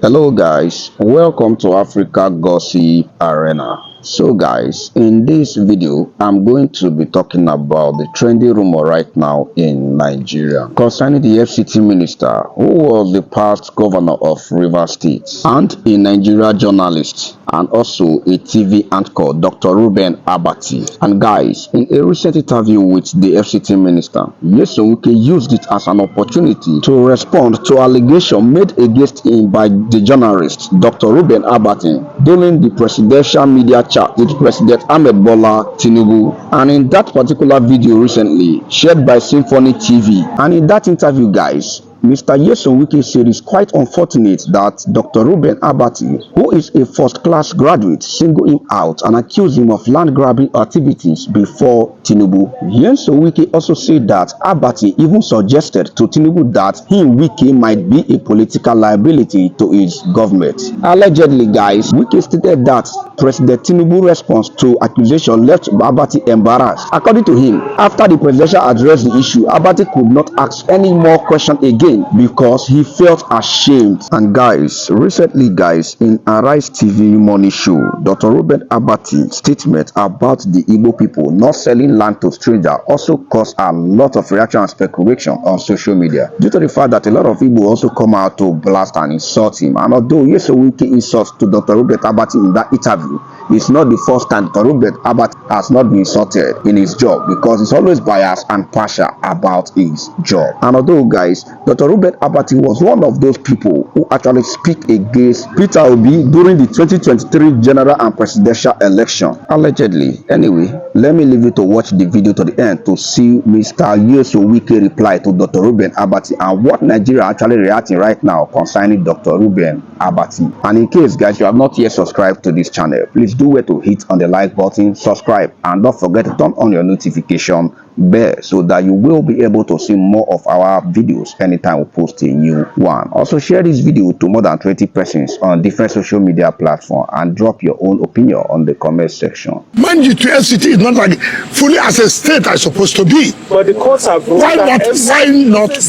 Hello guys, welcome to Africa Gossip Arena. So guys, in this video, I'm going to be talking about the trendy rumor right now in Nigeria concerning the FCT minister who was the past governor of Rivers State and a Nigeria journalist and also a TV anchor, Dr. Reuben Abati. And guys, in a recent interview with the FCT minister, Nyesom Wike used it as an opportunity to respond to allegations made against him by the journalist Dr. Reuben Abati during the presidential media chat with President Ahmed Bola Tinubu. And in that particular video recently shared by Symphony TV, and in that interview guys, Mr. Nyesom Wike said it's quite unfortunate that Dr. Reuben Abati, who is a first-class graduate, singled him out and accused him of land-grabbing activities before Tinubu. Nyesom Wike also said that Abati even suggested to Tinubu that Wike might be a political liability to his government. Allegedly, guys, Wike stated that President Tinubu's response to accusation left Abati embarrassed. According to him, after the presidential addressed the issue, Abati could not ask any more questions again because he felt ashamed. And guys, recently guys, in Arise TV morning show, Dr. Reuben Abati's statement about the Igbo people not selling land to strangers also caused a lot of reaction and speculation on social media due to the fact that a lot of Igbo also come out to blast and insult him. And although Nyesom Wike insults to Dr. Reuben Abati in that interview, it's not the first time Dr. Reuben Abati has not been insulted in his job because he's always biased and partial about his job. And although guys, Dr. Reuben Abati was one of those people who actually speak against Peter Obi during the 2023 general and presidential election, allegedly. Anyway, let me leave you to watch the video to the end to see Mr. Nyesom Wike reply to Dr. Reuben Abati and what Nigeria actually reacting right now concerning Dr. Reuben Abati. And in case guys you have not yet subscribed to this channel, please do wait to hit on the like button, subscribe, and don't forget to turn on your notification bell so that you will be able to see more of our videos anytime we post a new one. Also share this video to more than 20 persons on different social media platforms and drop your own opinion on the comment section. Mind you, to FCT is not like fully as a state as supposed to be. But the courts have why not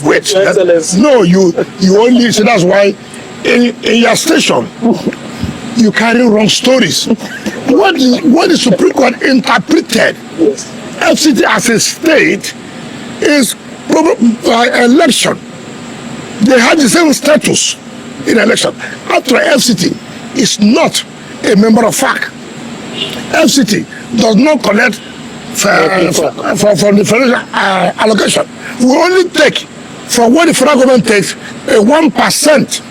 wait? No, you only, so that's why in your station you carry wrong stories. What the Supreme Court interpreted, yes, FCT as a state is election. They have the same status in election. After FCT is not a member of FAC. FCT does not collect from the federal allocation. We only take from what the federal government takes 1%.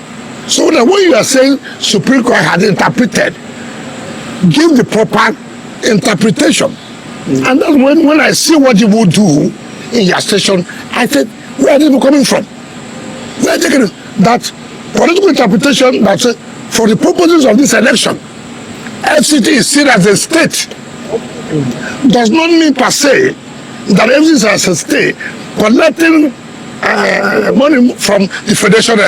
So that when you are saying Supreme Court had interpreted, give the proper interpretation. And that's when I see what you would do in your station, I said, where are people coming from? They are taking that political interpretation that for the purposes of this election, FCT is seen as a state. Does not mean per se that FCT is as a state collecting money from the federation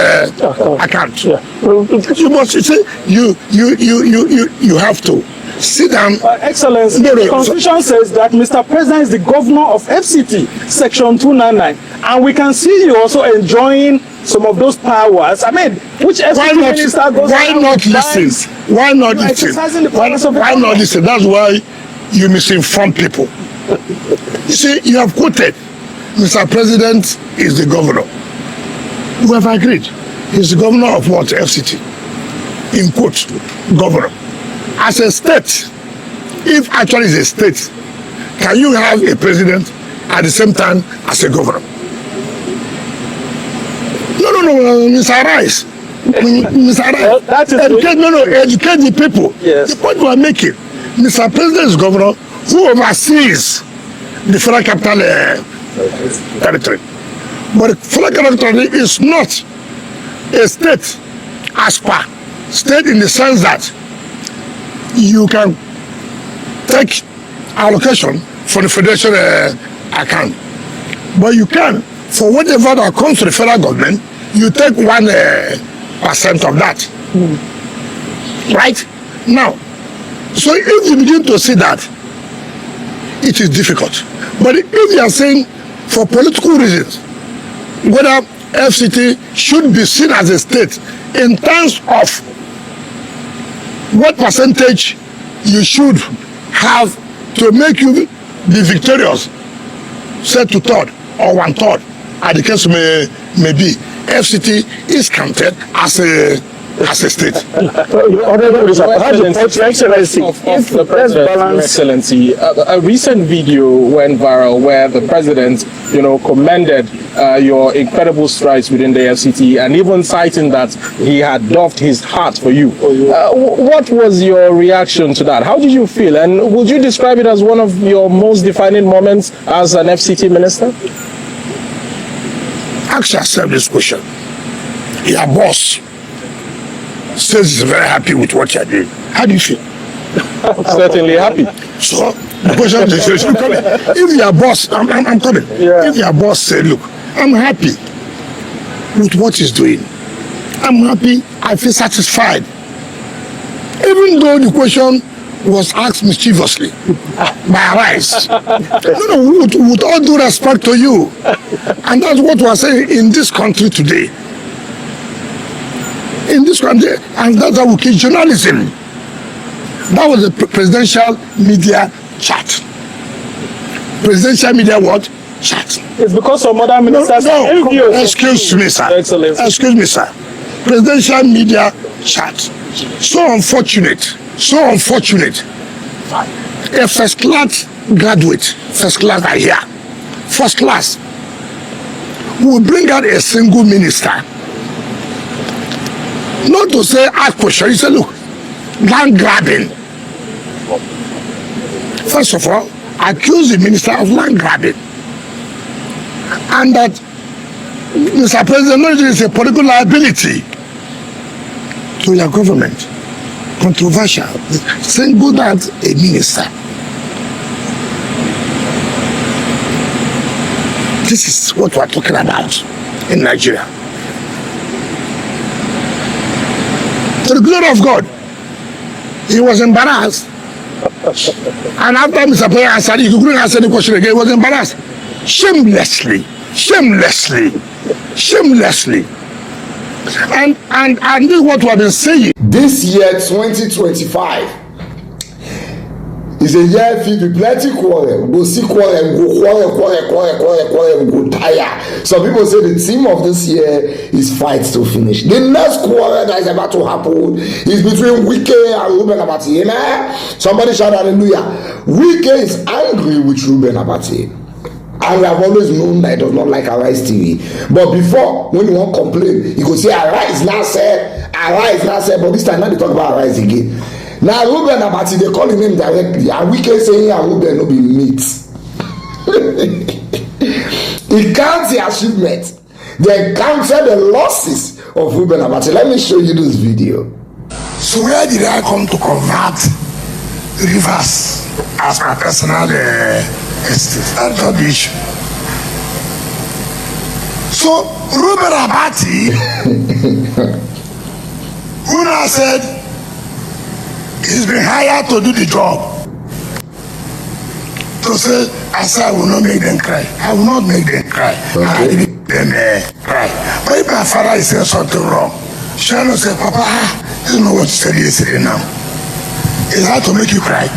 account. Yeah. You must say you have to sit down. Excellency, the Constitution says that Mr. President is the governor of FCT, Section 299, and we can see you also enjoying some of those powers. I mean, which FCT minister goes? Why not listen? Why not listen? Why not listen? That's why you misinform people. You see, you have quoted Mr. President is the governor. We have agreed. He's the governor of what? FCT. In quote, governor. As a state, if actually is a state, can you have a president at the same time as a governor? No, Mr. Rice. Mr. Rice. Educate the people. Yes. The point we are making, Mr. President is governor who oversees the federal capital territory. But the federal capital territory is not a state as per state in the sense that you can take allocation for the federation account. But you can, for whatever that comes to the federal government, you take 1% of that. Right? Now, so if you begin to see that, it is difficult. But if you are saying for political reasons, whether FCT should be seen as a state in terms of what percentage you should have to make you be victorious, say to third or one third, as the case may be. FCT is counted as a state. Excellency, if the president, Excellency, a recent video went viral where the president, commended your incredible strides within the FCT and even citing that he had doffed his hat for you. What was your reaction to that? How did you feel? And would you describe it as one of your most defining moments as an FCT minister? Ask yourself this question. Your boss says he's very happy with what you're doing. How do you feel? Certainly happy. So the question is, if your boss, I'm coming. Yeah. If your boss said, look, I'm happy with what he's doing. I'm happy. I feel satisfied. Even though the question was asked mischievously by Arise. With all due respect to you. And that's what we're saying in this country today. In this country, and that's how we keep journalism. That was the presidential media chat. Presidential media what? Chat. It's because some other ministers... No, excuse me, sir. Excellent. Excuse me, sir. Presidential media chat. So unfortunate. A first class graduate, first class are here. First class. Will bring out a single minister. Not to say ask question. You say, look, land grabbing. First of all, accuse the minister of land grabbing. And that Mr. President, no, it is a political liability to your government. Controversial. Single out a minister. This is what we're talking about in Nigeria. To the glory of God, he was embarrassed. And after Mr. President answered, he couldn't answer the question again. He was embarrassed. Shamelessly. And this is what we have been saying. This year, 2025, is a year filled with plenty quarrel. Go see quarrel, go tire. Some people say the theme of this year is fight to finish. The next quarrel that is about to happen is between Wike and Reuben Abati. Amen. Somebody shout hallelujah. Wike is angry with Reuben Abati. And we have always known that he does not like Arise TV. But before, when you want to complain, you could say Arise now said, but this time now they talk about Arise again. Now Reuben Abati, they call him name directly, and we can say Reuben no be meat. He counts the achievement, they counted the losses of Reuben Abati. Let me show you this video. So where did I come to convert rivers as my personal estate? That's not the issue. So Reuben Abati, who now said he's been hired to do the job, to say, I said I will not make them cry. I will not make them cry. Okay. I will make them cry. But if my father is saying something wrong, shall I say, Papa, this is not what you said yesterday now. Is that to make you cry?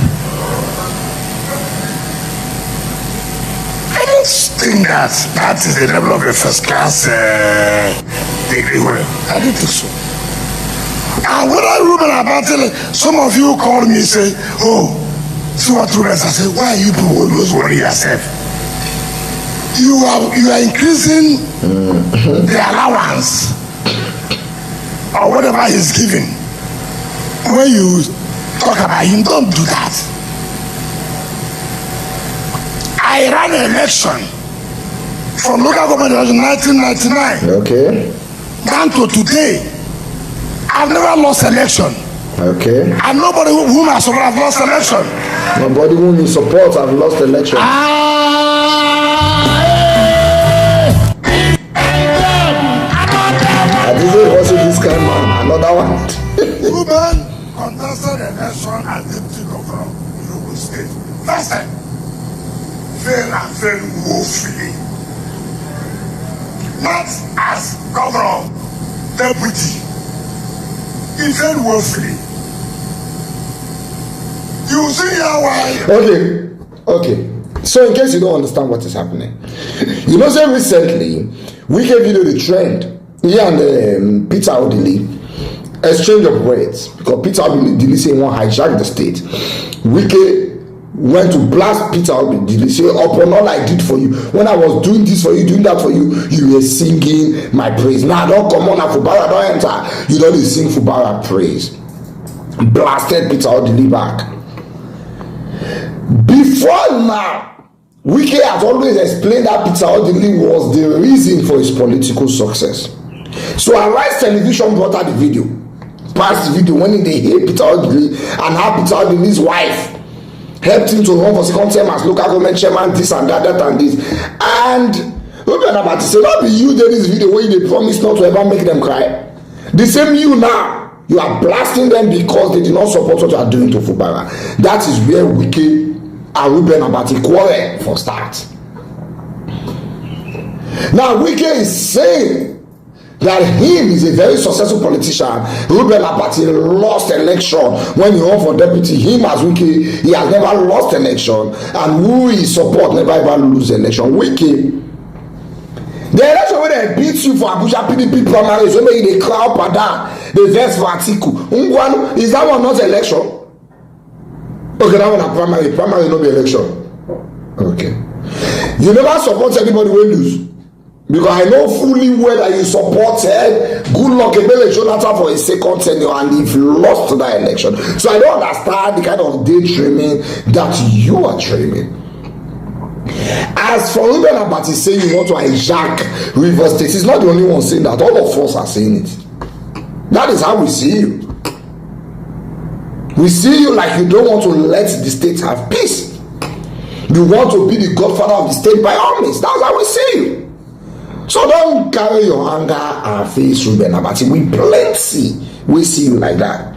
I don't think that is the level of a first class degree. I don't think so. And when I Reuben Abati, some of you call me and say, oh, see what Reuben, I say, why you people always worry yourself? You are increasing the allowance or whatever he's giving. When you talk about him, don't do that. I ran an election from local government in 1999. Okay. Down to today. I've never lost election. Okay. And nobody whom I support have lost election. Nobody whom you support have lost election. I didn't also this kind of man. Another one. Reuben contested election as deputy governor in Ogun State. First time. Failed and failed woefully. not as governor, deputy. He said woefully. You see how Okay. So in case you don't understand what is happening, you know, say recently, Wike video the trend. He and Peter Odili exchange of words because Peter Odili say he want hijack the state. Wike went to blast Peter Odili, say, upon all I did for you, when I was doing this for you, doing that for you, you were singing my praise. Now don't come on, Fubara don't enter. You don't sing Fubara praise. Blasted Peter Odili back. Before now, Wike has always explained that Peter Odili was the reason for his political success. So Arise Television brought out the video, past the video when they hate Peter Odili and how Peter Odili's wife helped him to run for second term as local government chairman, this and that and this. And Reuben Abati said, not be you did this video where they promised not to ever make them cry. The same you now, you are blasting them because they did not support what you are doing to Fubara. That is where Wike and Reuben Abati quarrel for start. Now Wike is saying that him is a very successful politician. Reuben Abati lost election when he ran for deputy. Him as Wike, he has never lost election, and who he support never ever lose election. Wike, the election wey dem beat you for Abuja PDP primaries, wey make you dey cry up and down, dey vex for Atiku. Ngwanu, is that one not election? Okay, that one na primary no be election. Okay, you never support anybody wey lose. Because I know fully well that you supported Goodluck Ebele Jonathan for his second tenure and he lost to that election. So I don't understand the kind of daydreaming that you are dreaming. As for Reuben Abati saying you want to hijack Rivers State, he's not the only one saying that. All of us are saying it. That is how we see you. We see you like you don't want to let the state have peace. You want to be the godfather of the state by all means. That's how we see you. So don't carry your anger and face Reuben Abati. We plenty. We see you like that.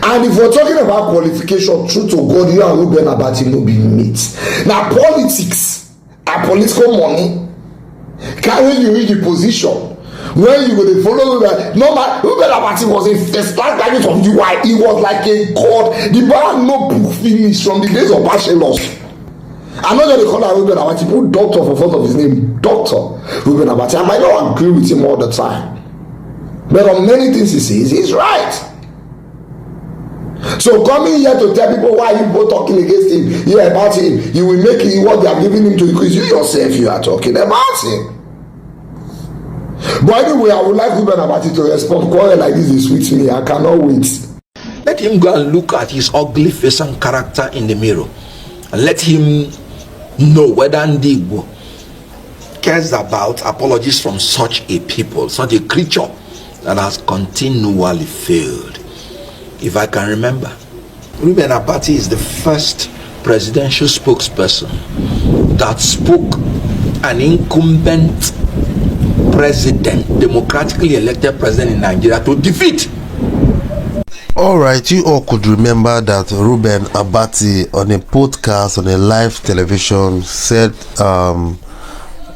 And if we're talking about qualification, true to God, you and Reuben Abati no be meet. Now politics and political money carry you in the position where you go to follow Reuben. No man, Reuben Abati was a first-class graduate of UI. He was like a god. The man no book finish from the days of bachelors. I'm not going to call her Reuben Abati. Put doctor for front of his name. Dr. Reuben Abati. I might not agree with him all the time, but on many things he says, he's right. So coming here to tell people why you both talking against him, yeah, about him, you will make it what they are giving him to increase. You yourself, you are talking about him. But anyway, I would like Reuben Abati to respond. Quarrel like this is sweet me. I cannot wait. Let him go and look at his ugly face and character in the mirror, and let him know whether Ndigbo cares about apologies from such a people, such a creature that has continually failed. If I can remember, Reuben Abati is the first presidential spokesperson that spoke an incumbent president, democratically elected president in Nigeria, to defeat. Alright, you all could remember that Reuben Abati on a podcast, on a live television, said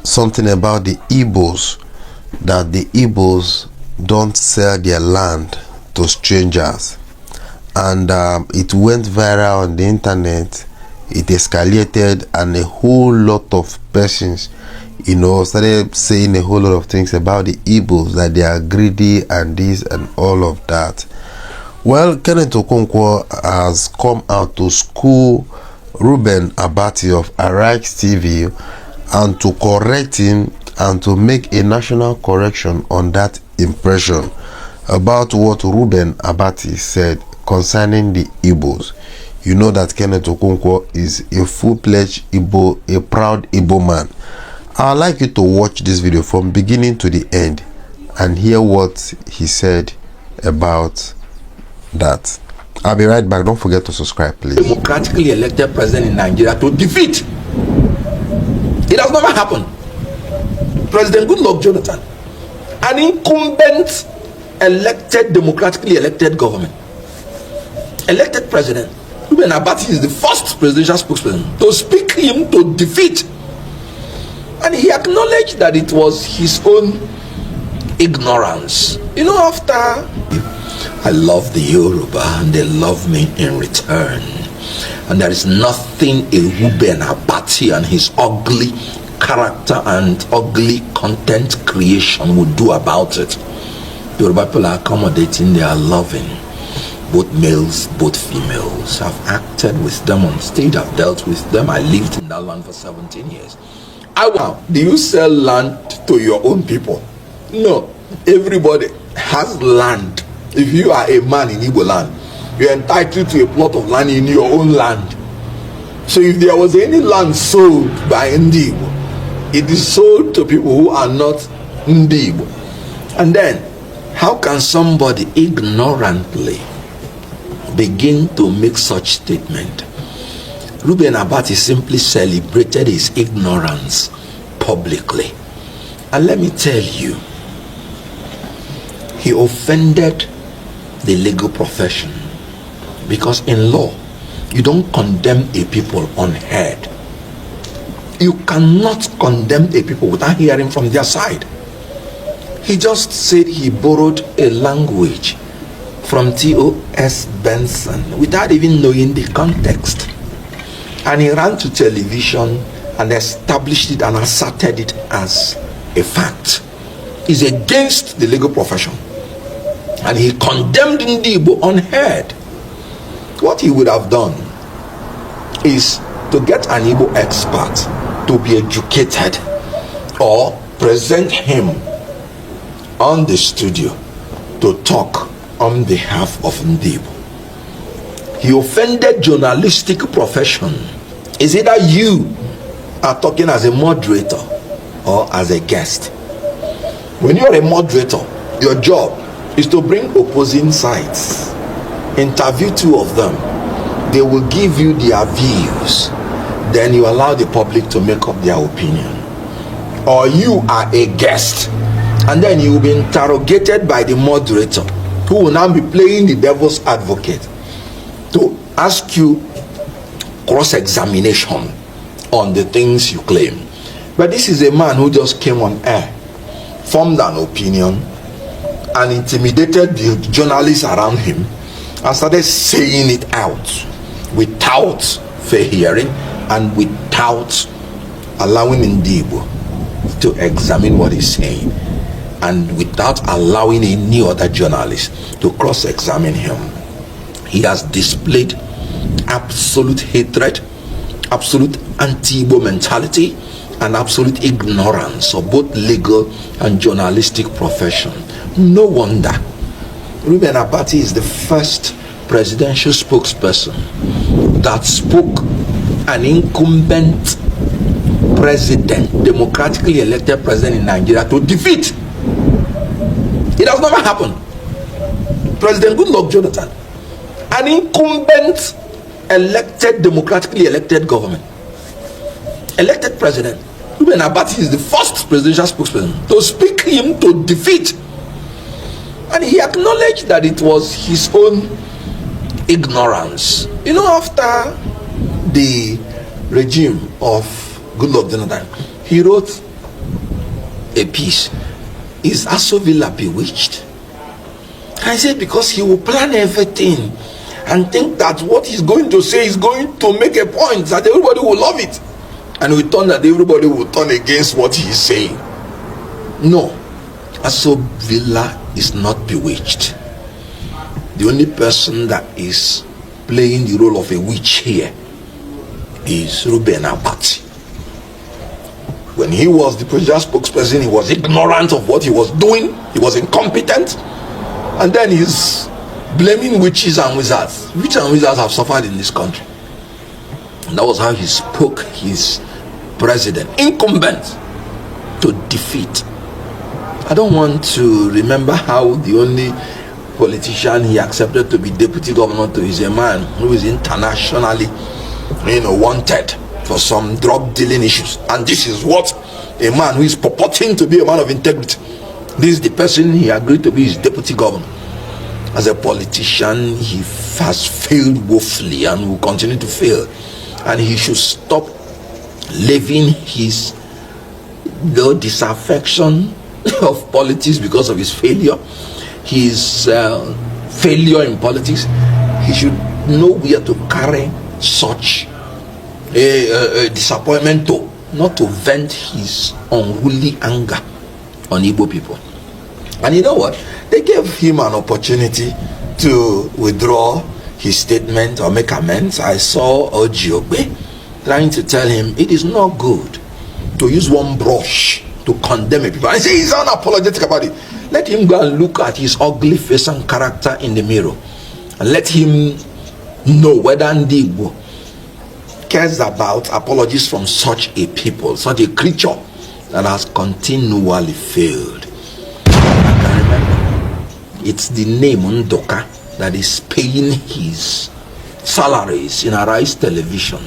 something about the Igbos, that the Igbos don't sell their land to strangers. And it went viral on the internet. It escalated, and a whole lot of persons, you know, started saying a whole lot of things about the Igbos, that they are greedy and this and all of that. Well, Kenneth Okonkwo has come out to school Reuben Abati of Arise TV and to correct him and to make a national correction on that impression about what Reuben Abati said concerning the Igbos. You know that Kenneth Okonkwo is a full-fledged Igbo, a proud Igbo man. I'd like you to watch this video from beginning to the end and hear what he said about that. I'll be right back. Don't forget to subscribe, please. Democratically elected president in Nigeria to defeat. It has never happened. President Goodluck Jonathan, an incumbent elected, democratically elected government, elected president. Reuben Abati is the first presidential spokesperson to speak him to defeat. And he acknowledged that it was his own ignorance. You know, after I love the Yoruba and they love me in return, and there is nothing a Reuben Abati and his ugly character and ugly content creation would do about it. Yoruba people are accommodating, they are loving. Both males, both females. I've acted with them on stage, I've dealt with them. I lived in that land for 17 years. Do you sell land to your own people? No. Everybody has land. If you are a man in Igbo land, you're entitled to a plot of land in your own land. So if there was any land sold by Igbo, it is sold to people who are not Igbo. And then, how can somebody ignorantly begin to make such statement? Reuben Abati simply celebrated his ignorance publicly. And let me tell you, he offended the legal profession, because in law, you don't condemn a people unheard. You cannot condemn a people without hearing from their side. He just said he borrowed a language from T.O.S. Benson without even knowing the context. And he ran to television and established it and asserted it as a fact. It's against the legal profession. And he condemned Igbo unheard. What he would have done is to get an Igbo expert to be educated, or present him on the studio to talk on behalf of Igbo. He offended journalistic profession. Is either you are talking as a moderator or as a guest. When you're a moderator, your job is to bring opposing sides, interview two of them, they will give you their views, then you allow the public to make up their opinion. Or you are a guest, and then you will be interrogated by the moderator, who will now be playing the devil's advocate to ask you cross-examination on the things you claim. But this is a man who just came on air, formed an opinion, and intimidated the journalists around him, and started saying it out without fair hearing and without allowing Igbo to examine what he's saying, and without allowing any other journalist to cross-examine him. He has displayed absolute hatred, absolute anti-Igbo mentality, and absolute ignorance of both legal and journalistic profession. No wonder Reuben Abati is the first presidential spokesperson that spoke an incumbent president, democratically elected president in Nigeria, to defeat. It has never happened. President Goodluck Jonathan, an incumbent elected, democratically elected government, elected president. Reuben Abati is the first presidential spokesperson to speak him to defeat. And he acknowledged that it was his own ignorance. You know, after the regime of Goodluck Jonathan, he wrote a piece, "Is Aso Villa bewitched?" I said, because he will plan everything and think that what he's going to say is going to make a point that everybody will love it, and we turn that everybody will turn against what he's saying. No, Aso Villa is not bewitched. The only person that is playing the role of a witch here is Reuben Abati. When he was the presidential spokesperson, he was ignorant of what he was doing, he was incompetent, and then he's blaming witches and wizards. Witches and wizards have suffered in this country. And that was how he spoke his president, incumbent, to defeat. I don't want to remember how the only politician he accepted to be deputy governor to is a man who is internationally, wanted for some drug dealing issues. And this is what a man who is purporting to be a man of integrity, this is the person he agreed to be his deputy governor. As a politician, he has failed woefully and will continue to fail. And he should stop living his the disaffection of politics because of his failure, his failure in politics, he should know where to carry such a disappointment to, not to vent his unruly anger on Igbo people. And you know what? They gave him an opportunity to withdraw his statement or make amends. I saw Ojiogbe trying to tell him it is not good to use one brush to condemn a people. I say he's unapologetic about it. Let him go and look at his ugly face and character in the mirror, and let him know whether Ndigbo cares about apologies from such a people, such a creature that has continually failed. I can remember, it's the name Ndoka that is paying his salaries in Arise Television.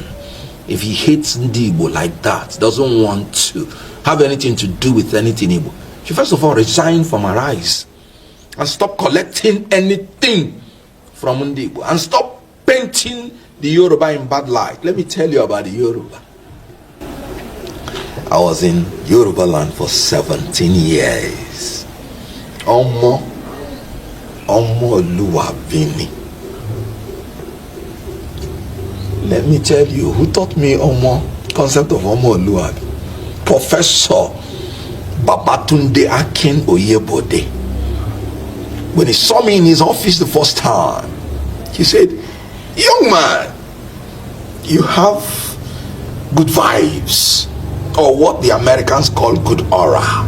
If he hates Ndigbo like that, doesn't want to have anything to do with anything Igbo, should first of all resign from Arise and stop collecting anything from Ndigbo and stop painting the Yoruba in bad light. Let me tell you about the Yoruba. I was in Yoruba land for 17 years. Omo Luwabini. Let me tell you who taught me Omo, concept of Omo Luwabi. Professor Babatunde Akin Oyebode. When he saw me in his office the first time, he said, "Young man, you have good vibes, or what the Americans call good aura.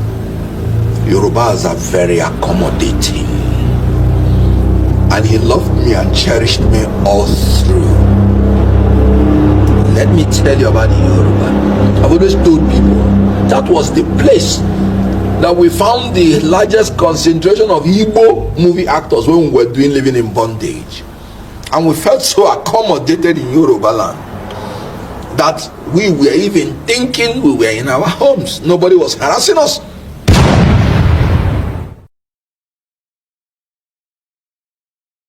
Yorubas are very accommodating." And he loved me and cherished me all through. Let me tell you about the Yoruba. I've always told people that was the place that we found the largest concentration of Igbo movie actors when we were living in bondage. And we felt so accommodated in Yoruba land that we were even thinking we were in our homes. Nobody was harassing us.